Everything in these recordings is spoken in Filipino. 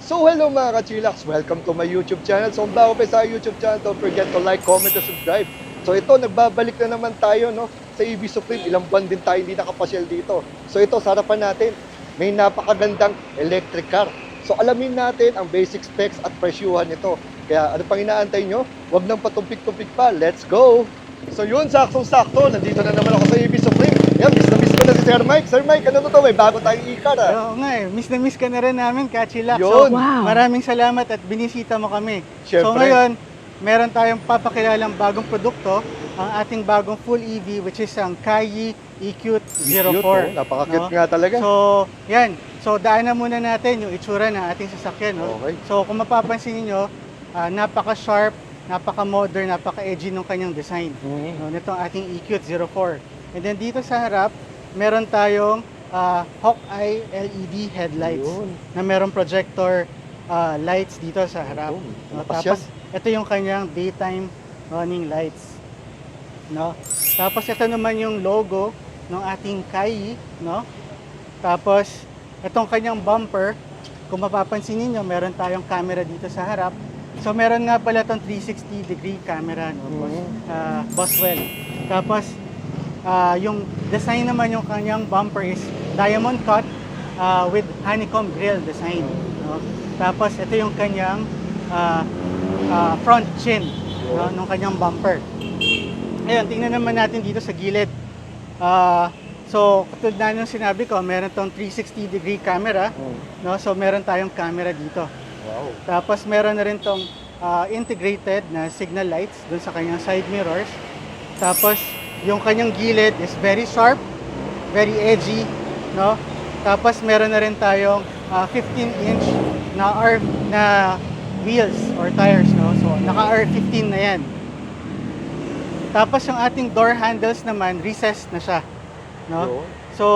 So hello mga ka-chillax, welcome to my YouTube channel. So kung bago pa sa YouTube channel, don't forget to like, comment, and subscribe. So ito, nagbabalik na naman tayo sa EV Supreme. Ilang buwan din tayo hindi nakapasyal dito. So ito, sa harapan natin, may napakagandang electric car. So alamin natin ang basic specs at presyuhan nito. Kaya ano pang inaantay nyo? Huwag nang patumpik-tumpik pa. Let's go! So yun, saktong-sakto. Nandito na naman ako sa EV Supreme. Yan, miss na miss ko na si Sir Mike. Sir Mike, ano to? May bago tayong e-car Oo nga eh, miss na miss ka na rin namin, Kachilak. Yun. So, maraming salamat at binisita mo kami. Syempre. So ngayon, meron tayong papakilalang bagong produkto, ang ating bagong full EV, which is ang Kayi EQ04. Cute, napaka-cute nga talaga. So, yan. So, daanan muna natin yung itsura ng ating sasakyan. No? Okay. So, kung mapapansin niyo, napaka-sharp, napaka-modern, napaka-edgy ng kanyang design. No, nitong ating EQ04. And then dito sa harap, meron tayong Hawkeye LED headlights Yun. na merong projector lights dito sa harap. Yun. No, Napasya. tapos ito yung kanyang daytime running lights. No? Tapos ito naman yung logo ng ating Kayi, no? Tapos itong kanyang bumper, kung mapapansin niyo, meron tayong camera dito sa harap. So meron nga pala itong 360-degree camera, no? Boswell. Tapos yung design naman yung kanyang bumper is diamond cut with honeycomb grill design. No? Tapos ito yung kanyang front chin, no, nung kanyang bumper. Ayun, tingnan naman natin dito sa gilid. So, katulad na yung sinabi ko, meron tong 360-degree camera. No? So, meron tayong camera dito. Wow. Tapos, meron na rin tong integrated na signal lights dun sa kanyang side mirrors. Tapos, yung kanyang gilid is very sharp, very edgy, no? Tapos meron na rin tayong 15-inch na wheels or tires, no? So naka R15 na 'yan. Tapos yung ating door handles naman recessed na siya, no? So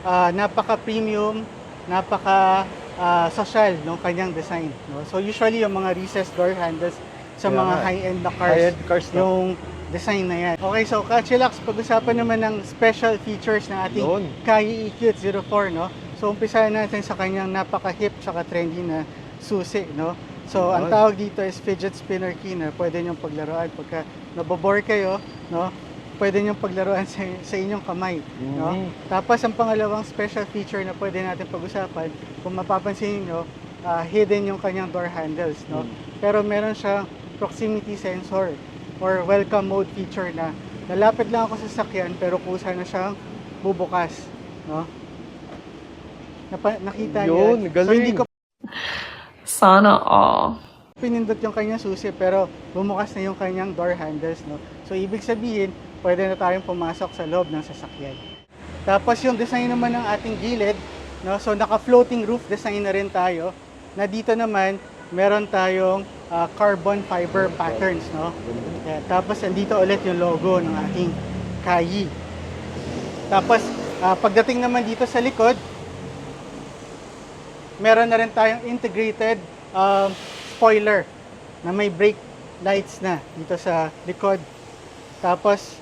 napaka-premium, napaka-social ng kanyang design, no? So usually yung mga recessed door handles sa mga high-end na cars, High-end cars, no? yung design na yan. Okay, so Kachilaks, pag-usapan naman ng special features ng ating Kayi EQ04, no? So umpisahan natin sa kanyang napaka-hip tsaka trendy na susi, no? So ang tawag dito is fidget spinner key na pwede niyong paglaruan pagka nabobore kayo, no? Pwede niyong paglaruan sa inyong kamay, no? Tapos ang pangalawang special feature na pwede natin pag-usapan, kung mapapansin niyo, hidden yung kanyang door handles, no? Pero meron siyang proximity sensor or welcome mode feature na lalapit lang ako sa sasakyan pero kusa na siyang bubukas, no? Nakita niyo? Yun, galing. So hindi ko Sana all. pinindot yung kanyang susi pero bumukas na yung kanyang door handles, no? So ibig sabihin, pwede na tayong pumasok sa loob ng sasakyan. Tapos yung design naman ng ating gilid, no? So naka-floating roof design na rin tayo. Na dito naman meron tayong carbon fiber patterns, no? Yeah, tapos andito ulit yung logo ng ating Kayi. Tapos pagdating naman dito sa likod, meron na rin tayong integrated spoiler na may brake lights na dito sa likod. Tapos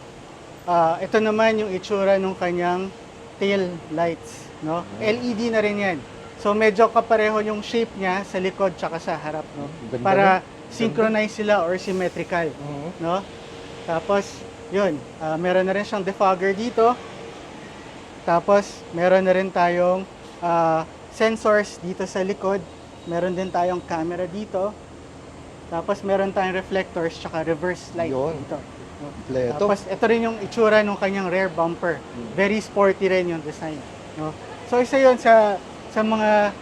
ito naman yung itsura ng kanyang tail lights, no? LED na rin yan. So medyo kapareho yung shape niya sa likod tsaka sa harap, no? Ganda, Para no? synchronize sila or symmetrical, no? Tapos yun, meron na rin siyang defogger dito. Tapos meron na rin tayong sensors dito sa likod. Meron din tayong camera dito. Tapos meron tayong reflectors tsaka reverse light dito. No? Kompleto. Tapos ito rin yung itsura ng kanyang rear bumper. Very sporty rin yung design, no? So isa yun sa mga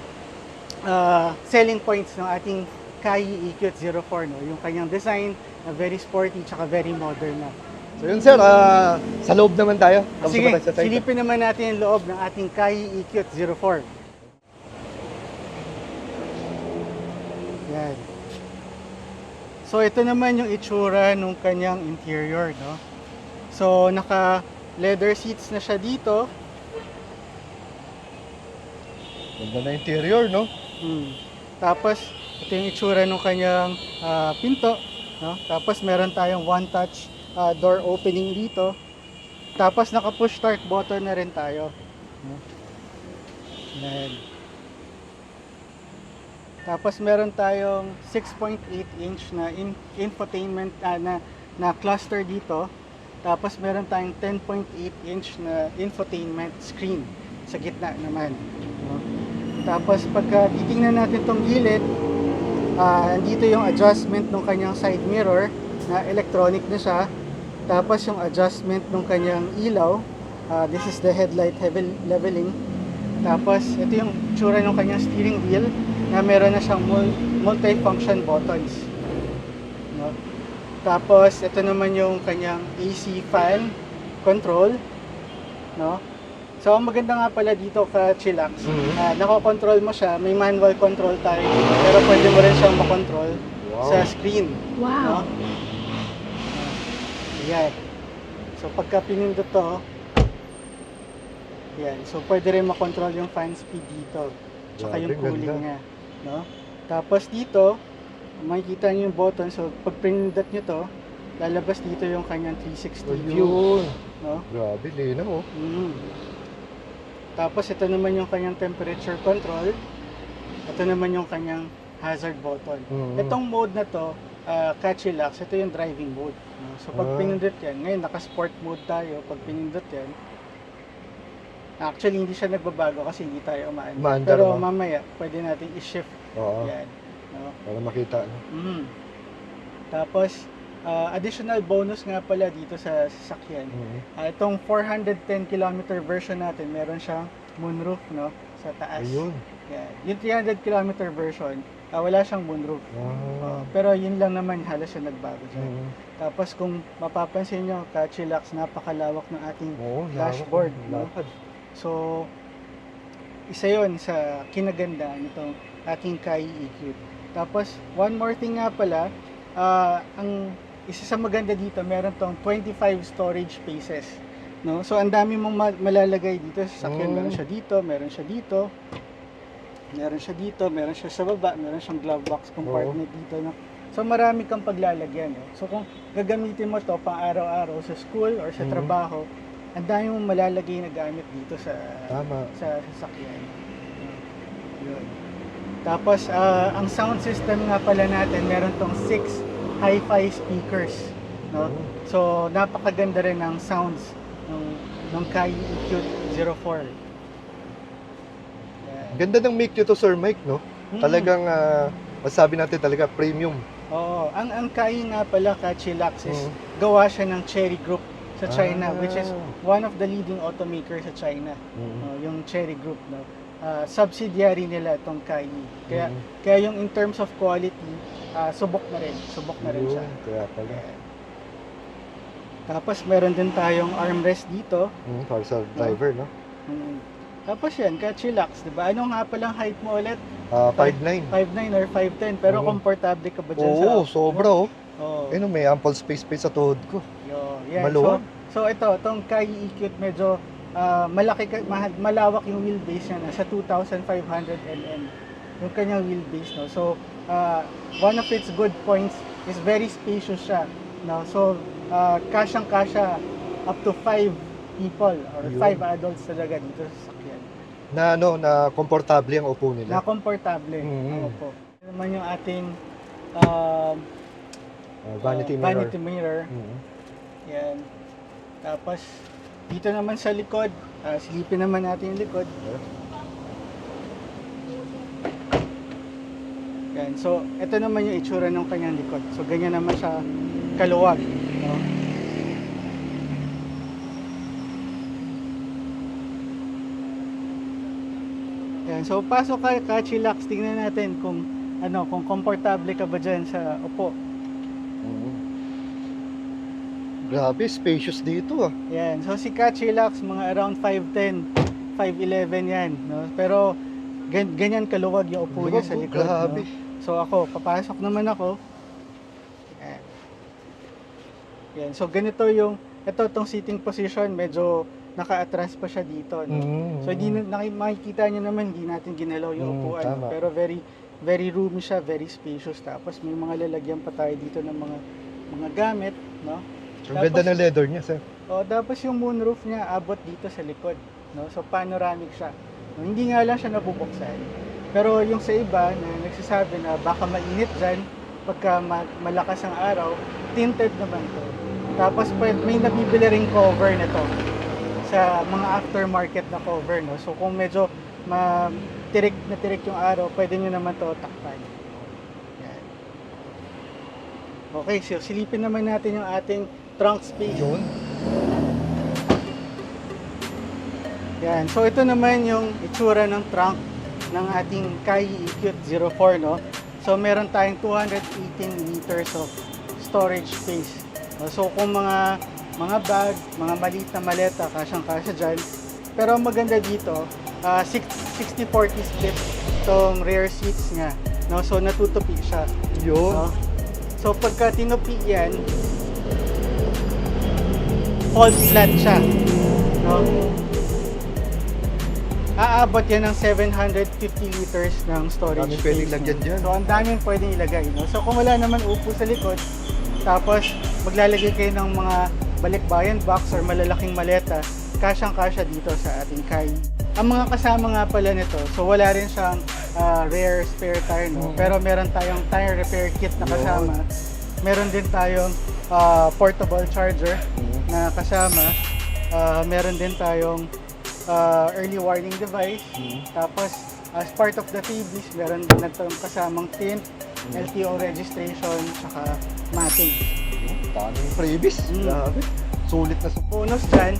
selling points ng ating Kayi EQ04, no? Yung kanyang design na very sporty tsaka very modern na. So yun sir, sa loob naman tayo. Kamusta Sige, ba tayo sa site? silipin naman natin yung loob ng ating Kayi EQ04. Yan. So ito naman yung itsura ng kanyang interior, no? So naka leather seats na siya dito. Ganda na interior, no? Tapos ito yung itsura ng kanyang pinto, no? Tapos meron tayong one touch door opening dito. Tapos naka push start button na rin tayo, no? Yan. Tapos meron tayong 6.8 inch na infotainment na cluster dito. Tapos meron tayong 10.8 inch na infotainment screen sa gitna naman. No? Tapos pagka titingnan natin tong gilid, andito yung adjustment ng kanyang side mirror na electronic na siya. Tapos yung adjustment ng kanyang ilaw, this is the headlight leveling. Tapos ito yung tsura ng kanyang steering wheel na meron na siyang multi-function buttons. No? Tapos ito naman yung kanyang AC fan control, no? So ang maganda nga pala dito ka Chillax, nako-control mo siya, may manual control tayo dito, pero pwede mo rin siyang makontrol sa screen. Wow. No? Ayan. So pagka pinindot to, yan. So pwede rin makontrol yung fan speed dito, tsaka yung cooling niya, no? Tapos dito, makikita niyo yung button. So pag pinindot niyo to, lalabas dito yung kanyang 360 view, no? Grabe, linaw. Tapos ito naman yung kanyang temperature control. Ito naman yung kanyang hazard button. Itong mode na to, Chillax, ito yung driving mode, no? So pag pinindot yan, ngayon naka-sport mode tayo. Pag pinindot yan, actually hindi siya nagbabago kasi hindi tayo umaandar. Pero mamaya, pwede natin i-shift yan, no? Para makita. No? Tapos, additional bonus nga pala dito sa sasakyan. Itong 410 km version natin, meron siyang moonroof, no? Sa taas. Ayun. Yan. Yung 300 km version, wala siyang moonroof. Pero yun lang naman, halos siya nagbago dyan. Tapos kung mapapansin nyo, Chillax, napakalawak ng ating dashboard. No? So, isa yon sa kinaganda nitong ating Kai EQ. Tapos, one more thing nga pala, ang isa sa maganda dito, meron tong 25 storage spaces. No? So, ang dami mong malalagay dito sa sasakyan. Meron siya dito, meron siya dito, meron siya dito, meron siya sa baba, meron siyang glove box compartment dito. No? So, marami kang paglalagyan. No? So, kung gagamitin mo to pang araw-araw sa school or sa trabaho, ang dami mong malalagay na gamit dito sa sasakyan. Yun. Tapos, ang sound system nga pala natin, meron tong 6 hi-fi speakers. No? So, napakaganda rin ng sounds ng Kai EQ04. Ganda ng mic nito, Sir Mike, no? Talagang, masabi natin talaga, premium. Oo. Ang Kai nga pala, Chillax, is gawa siya ng Chery Group sa China, which is one of the leading automakers sa China. Yung Chery Group, no? Subsidiary nila itong Kai. Kaya yung in terms of quality, subok na rin siya. Kaya pala. Tapos meron din tayong armrest dito. Para sa driver, no? Tapos yan, Chillax, di ba? Ano nga palang height mo ulit? 5'9". 5'9 or 5'10", pero komportable ka ba dyan sa... Oo, sobra, oh. Oh. May ample space sa tuhod ko. Yan. Maluwag. So itong Kai EQ medyo malawak yung wheelbase niya, nasa 2,500 mm yung kanyang wheelbase, no. So one of its good points is very spacious siya, no. So kasyang-kasya up to 5 people or 5 adults talaga dito sa sakyan. Na komportable ang upo nila. Na komportable. Opo. Ito naman yung ating vanity mirror. Yan. Tapos, dito naman sa likod, silipin naman natin yung likod. Yan. So, ito naman yung itsura ng kanyang likod. So, ganyan naman siya kaluwag. No? Yan. So, pasok ka Chillax, tingnan natin kung komportable ka ba dyan sa upo. Grabe, spacious dito, ah. Yan. So si Chillax, mga around 5'10", 5'11" yan, no? Pero ganyan kaluwag yung upo niya sa likod, grabe. no? So ako, papasok naman ako. Yan. Yan. So ganito itong sitting position, medyo naka-atras pa siya dito, no? So makikita niyo naman, hindi natin ginalaw yung upuan, no? Pero very roomy siya, very spacious. Tapos may mga lalagyan pa tayo dito ng mga gamit, no? Ang ganda ng leather niya, sir. Tapos yung moonroof niya abot dito sa likod, no? So panoramic siya. No, hindi nga lang siya nabubuksan. Pero yung sa iba na nagsasabi na baka mainit dyan pagka malakas ang araw, tinted naman to. Tapos may nabibili ring cover nito sa mga aftermarket na cover, no? So kung medyo tirik na tirik yung araw, pwede nyo naman to takpan. Yan. Okay, so silipin naman natin yung ating trunk space. Yun. Yan. So ito naman yung itsura ng trunk ng ating Kayee EQt 04, no? So meron tayong 218 liters of storage space. So kung mga bag, mga maliit na maleta, kasyang-kasya dyan. Pero ang maganda dito, 60-40 split itong rear seats niya, no? So natutupi siya. Yun. No? So pagka tinupi yan, fold flat siya, no? Aabot yan ng 750 liters ng storage Daming space. pwedeng lagyan dyan. So ang daming pwedeng ilagay, no? So kung wala naman upo sa likod, tapos maglalagay kayo ng mga balikbayan box or malalaking maleta, kasyang-kasya dito sa ating Kayee. Ang mga kasama nga pala nito, so wala rin siyang rear spare tire, no? Pero meron tayong tire repair kit na kasama. Meron din tayong portable charger na kasama. Meron din tayong early warning device. Tapos as part of the freebies, meron din na itong kasamang tint, LTO registration, saka matting. Daming freebies. Grabe. Sulit na sulit. Bonus dyan,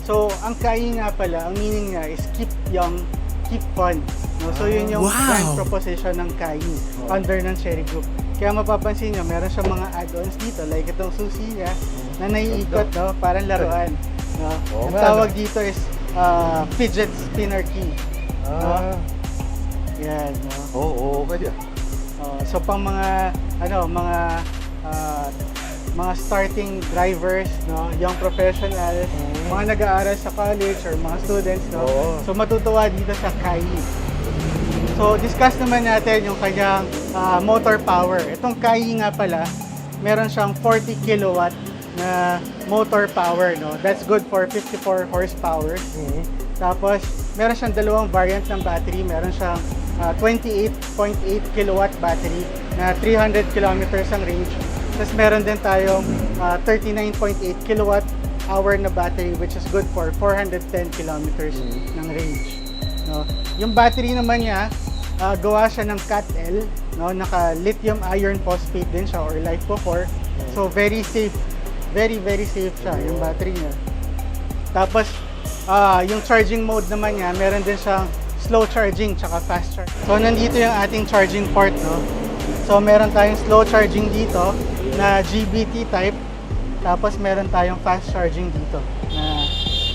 so ang Kayee nga pala, ang meaning niya is keep young, keep fun. No? So yun yung brand proposition ng Kayee under ng Chery Group. Kaya mapapansin nyo, meron siyang mga add-ons dito, like itong susi niya na naiikot, no? Parang laruan. No? Ang tawag dito is fidget spinner key. No? Yan, no? Oo, okay. So pang mga mga starting drivers, no, young professionals, mga nag-aaral sa college or mga students, no. So matutuwa dito sa Kayee. So discuss naman natin yung kanyang motor power. Itong Kayee nga pala, meron siyang 40 kilowatt na motor power, no. That's good for 54 horsepower. Tapos meron siyang dalawang variant ng battery. Meron siyang 28.8 kilowatt battery na 300 kilometers ang range. Tapos meron din tayong 39.8 kilowatt hour na battery, which is good for 410 kilometers ng range. No? Yung battery naman niya, gawa siya ng CATL, no? Naka lithium iron phosphate din siya or LiFePO4. So very safe, very safe siya yung battery niya. Tapos yung charging mode naman niya, meron din siyang slow charging tsaka fast charging. So nandito yung ating charging port, no? So meron tayong slow charging dito na GBT type, tapos meron tayong fast charging dito na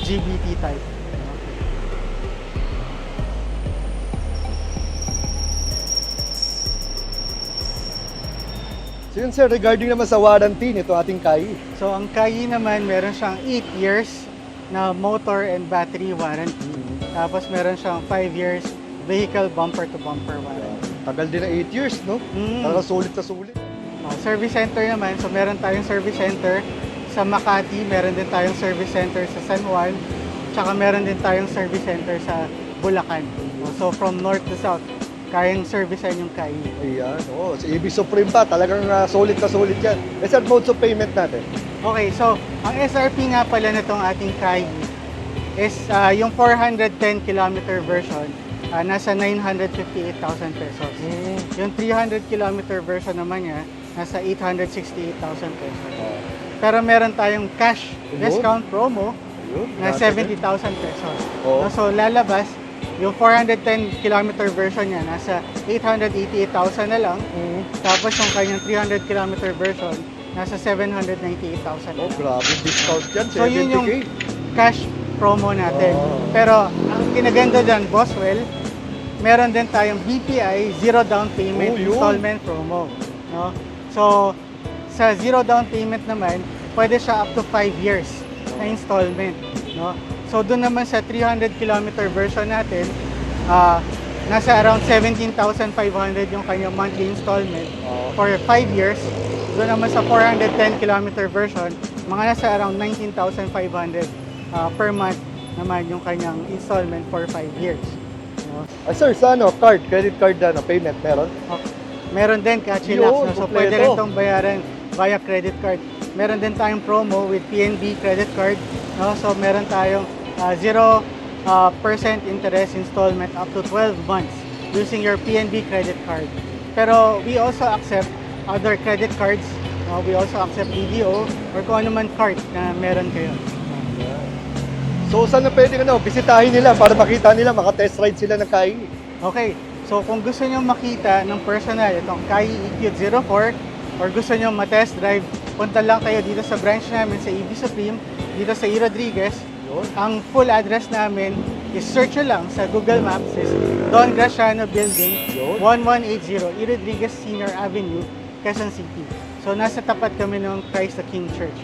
GBT type. So yun sir, regarding naman sa warranty nito ating Kayee. So ang Kayee naman, meron siyang 8 years na motor and battery warranty. Tapos meron siyang 5 years vehicle bumper to bumper warranty. Tagal din na 8 years, no? Talaga sulit na sulit. Service center naman, so meron tayong service center sa Makati, meron din tayong service center sa San Juan, tsaka meron din tayong service center sa Bulacan. So from north to south, kayang servicean yung Kayee. Ayan, sa EV Supreme pa, talagang sulit na sulit yan. Sir, modes of payment natin. Okay, so ang SRP nga pala nitong ating Kayee is yung 410 kilometer version, nasa 958,000 pesos. Yung 300 kilometer version naman niya, nasa 868,000 pesos. Pero meron tayong cash discount promo na 70,000 pesos. So lalabas, yung 410 kilometer version niya, nasa 888,000 na lang. Tapos yung kanyang 300 kilometer version, nasa 798,000. Grabe discount yan, 70K. So yun yung cash promo natin. Pero ang kinaganda dyan, Boswell, meron din tayong BPI zero down payment installment promo. No? So sa zero down payment naman, pwede siya up to 5 years na installment. No? So doon naman sa 300 kilometer version natin, nasa around 17,500 yung kanyang monthly installment for 5 years. Doon naman sa 410 kilometer version, mga nasa around 19,500 per month naman yung kanyang installment for 5 years. No? Sir, sa ano, credit card payment, meron? Meron din Kachilax, Yun, no? So kompleto. pwede rin itong bayaran via credit card. Meron din tayong promo with PNB credit card, no? So meron tayong 0% interest installment up to 12 months using your PNB credit card. Pero we also accept other credit cards. We also accept BDO or kung ano man card na meron kayo. So, saan na pwede bisitahin nila para makita nila, maka-test ride sila ng KAI? Okay, so kung gusto nyo makita ng personal itong KAI EQ 04 or gusto nyo ma-test drive, punta lang kayo dito sa branch namin sa EV Supreme, dito sa E. Rodriguez. Yun. Ang full address namin is search nyo lang sa Google Maps is Don Graciano Building, Yun. 1180 E. Rodriguez Senior Avenue, Quezon City. So nasa tapat kami ng Christ the King Church.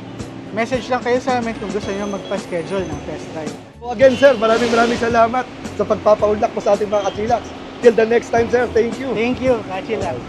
Message lang kayo sa amin kung gusto nyo magpa-schedule ng test drive. So again, sir, maraming salamat sa pagpapaunlak mo sa ating mga Kachilax. Till the next time, sir. Thank you. Thank you, Kachilax.